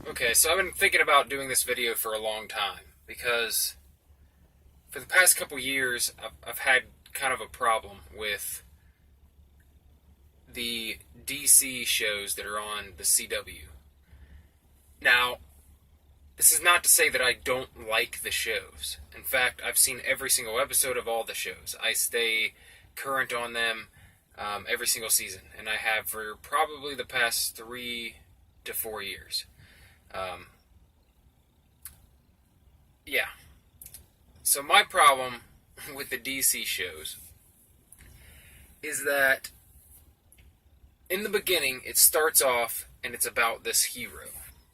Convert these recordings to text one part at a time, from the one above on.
Okay, so I've been thinking about doing this video for a long time because for the past couple years I've had kind of a problem with the DC shows that are on the CW. Now, this is not to say that I don't like the shows. In fact, I've seen every single episode of all the shows. I stay current on them every single season, and I have for probably the past 3 to 4 years. Um, yeah. So my problem with the DC shows is that in the beginning it starts off and it's about this hero.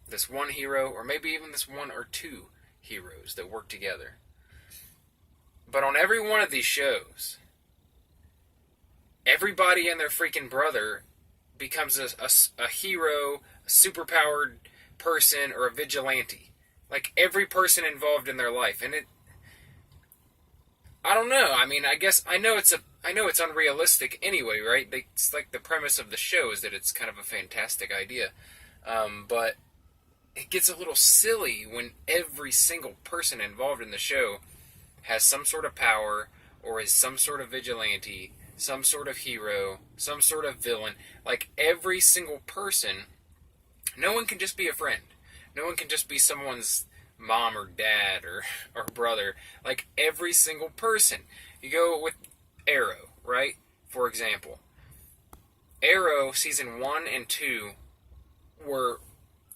This one hero, or maybe even this one or two heroes that work together. But on every one of these shows, everybody and their freaking brother becomes a hero, a superpowered person, or a vigilante. Like every person involved in their life, and I don't know. I mean, I know it's unrealistic anyway, right? It's like the premise of the show is that it's kind of a fantastic idea, but it gets a little silly when every single person involved in the show has some sort of power or is some sort of vigilante, some sort of hero, some sort of villain. Like every single person, no one can just be a friend. No one can just be someone's mom or dad or brother. Like every single person. You go with Arrow, right? For example, Arrow season 1 and 2 were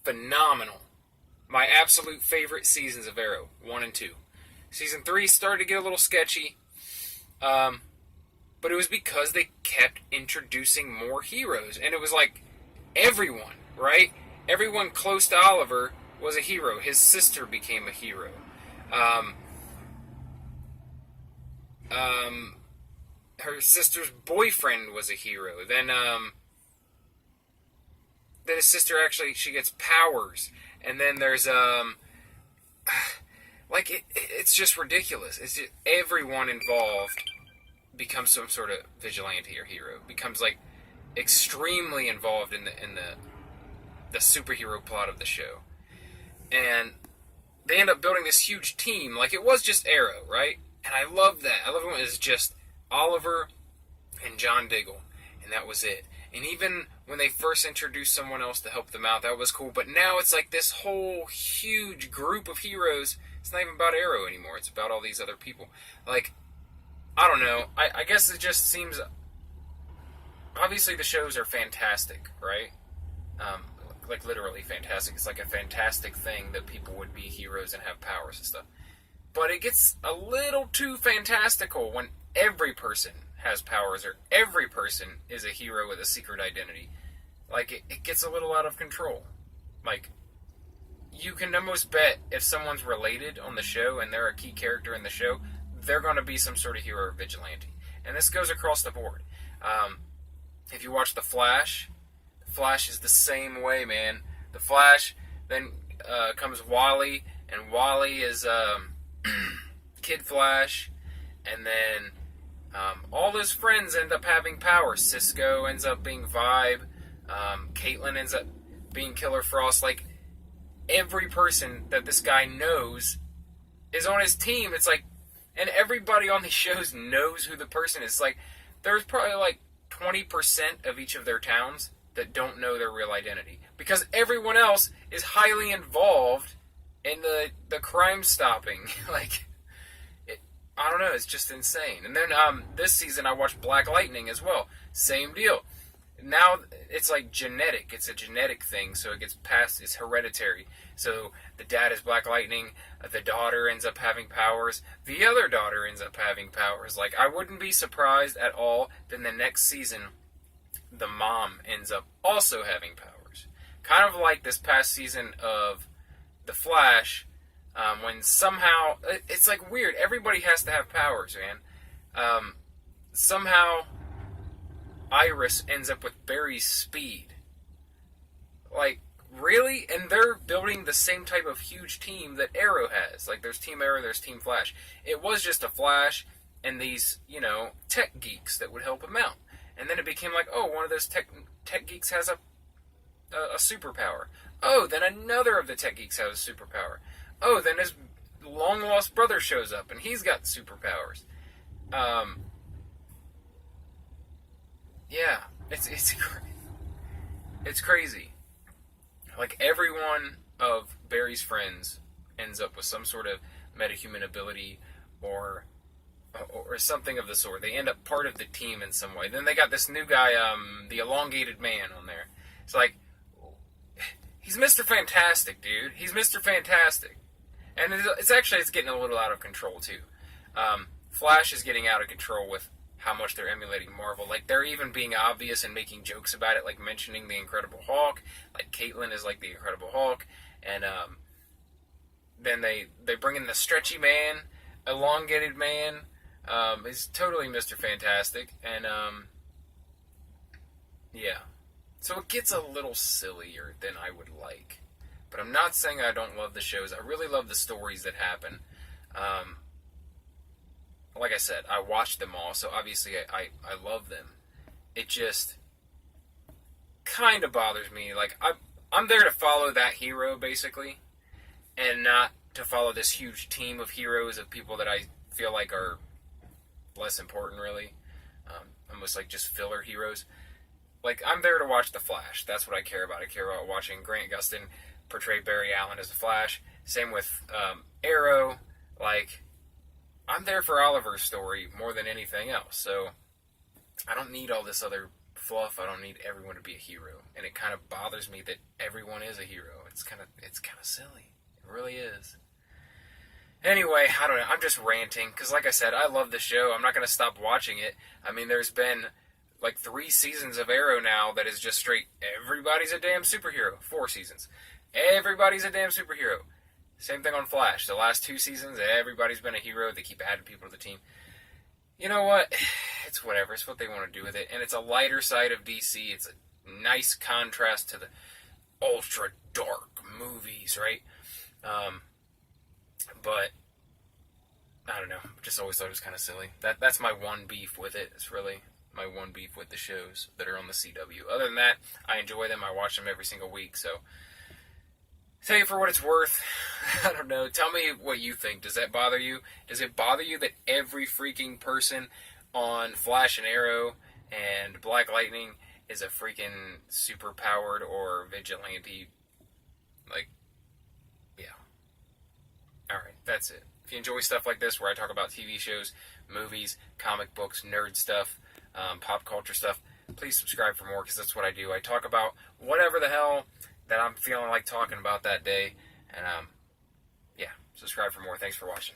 phenomenal. My absolute favorite seasons of Arrow, 1 and 2. Season 3 started to get a little sketchy, but it was because they kept introducing more heroes, and it was like everyone, right? Everyone close to Oliver was a hero. His sister became a hero. Um, Her sister's boyfriend was a hero. Then his sister actually, she gets powers, and then there's like it's just ridiculous. It's just everyone involved becomes some sort of vigilante or hero. Becomes like extremely involved in the superhero plot of the show, and they end up building this huge team. Like it was just Arrow, right? And I love that. I love it when it's just Oliver and John Diggle, and that was it. And even when they first introduced someone else to help them out, that was cool. But now it's like this whole huge group of heroes. It's not even about Arrow anymore. It's about all these other people. Like, I don't know. I guess it just seems... Obviously, the shows are fantastic, right? Like, literally fantastic. It's like a fantastic thing that people would be heroes and have powers and stuff. But it gets a little too fantastical when every person has powers or every person is a hero with a secret identity. Like, it gets a little out of control. Like, you can almost bet if someone's related on the show and they're a key character in the show, they're going to be some sort of hero or vigilante. And this goes across the board. If you watch The Flash is the same way, man. The Flash, then comes Wally, and Wally is Kid Flash, and then all his friends end up having powers. Cisco ends up being Vibe. Caitlin ends up being Killer Frost. Like, every person that this guy knows is on his team. It's like, and everybody on these shows knows who the person is. Like, there's probably like 20% of each of their towns that don't know their real identity. Because everyone else is highly involved in the crime stopping. Like, I don't know, it's just insane. And then this season I watched Black Lightning as well. Same deal. Now it's like genetic. It's a genetic thing, so it gets passed. It's hereditary. So the dad is Black Lightning. The daughter ends up having powers. The other daughter ends up having powers. Like, I wouldn't be surprised at all that in the next season the mom ends up also having powers. Kind of like this past season of The Flash. When somehow, it's like weird, everybody has to have powers, man. Somehow, Iris ends up with Barry's speed. Like, really? And they're building the same type of huge team that Arrow has. Like, there's Team Arrow, there's Team Flash. It was just a Flash and these, tech geeks that would help him out. And then it became like, oh, one of those tech geeks has a superpower. Oh, then another of the tech geeks has a superpower. Oh, then his long lost brother shows up and he's got superpowers. Yeah, it's crazy. Like everyone of Barry's friends ends up with some sort of metahuman ability or something of the sort. They end up part of the team in some way. Then they got this new guy, the elongated man on there. It's like, he's Mr. Fantastic, dude. He's Mr. Fantastic. And it's getting a little out of control, too. Flash is getting out of control with how much they're emulating Marvel. Like, they're even being obvious and making jokes about it, like mentioning the Incredible Hulk. Like, Caitlin is like the Incredible Hulk. And then they bring in the stretchy man, elongated man. He's totally Mr. Fantastic. And, yeah. So it gets a little sillier than I would like. But I'm not saying I don't love the shows. I really love the stories that happen. Like I said, I watched them all, so obviously I love them. It just kind of bothers me. Like, I'm there to follow that hero, basically, and not to follow this huge team of heroes of people that I feel like are less important, really. Almost like just filler heroes. Like, I'm there to watch The Flash. That's what I care about. I care about watching Grant Gustin portray Barry Allen as the Flash. Same with Arrow. Like, I'm there for Oliver's story more than anything else. So I don't need all this other fluff. I don't need everyone to be a hero. And it kind of bothers me that everyone is a hero. It's kind of silly. It really is. Anyway, I don't know. I'm just ranting because, like I said, I love the show. I'm not going to stop watching it. I mean, there's been like 3 seasons of Arrow now that is just straight, everybody's a damn superhero. 4 seasons. Everybody's a damn superhero. Same thing on Flash. The last 2 seasons, everybody's been a hero. They keep adding people to the team. You know what? It's whatever. It's what they want to do with it. And it's a lighter side of DC. It's a nice contrast to the ultra dark movies, right? But I don't know. Just always thought it was kind of silly. That's my one beef with it. It's really my one beef with the shows that are on the CW. Other than that, I enjoy them. I watch them every single week. So, tell you for what it's worth. I don't know. Tell me what you think. Does that bother you? Does it bother you that every freaking person on Flash and Arrow and Black Lightning is a freaking super powered or vigilante? Like, yeah. Alright, that's it. If you enjoy stuff like this where I talk about TV shows, movies, comic books, nerd stuff, pop culture stuff, please subscribe for more because that's what I do. I talk about whatever the hell that I'm feeling like talking about that day. And, yeah, subscribe for more. Thanks for watching.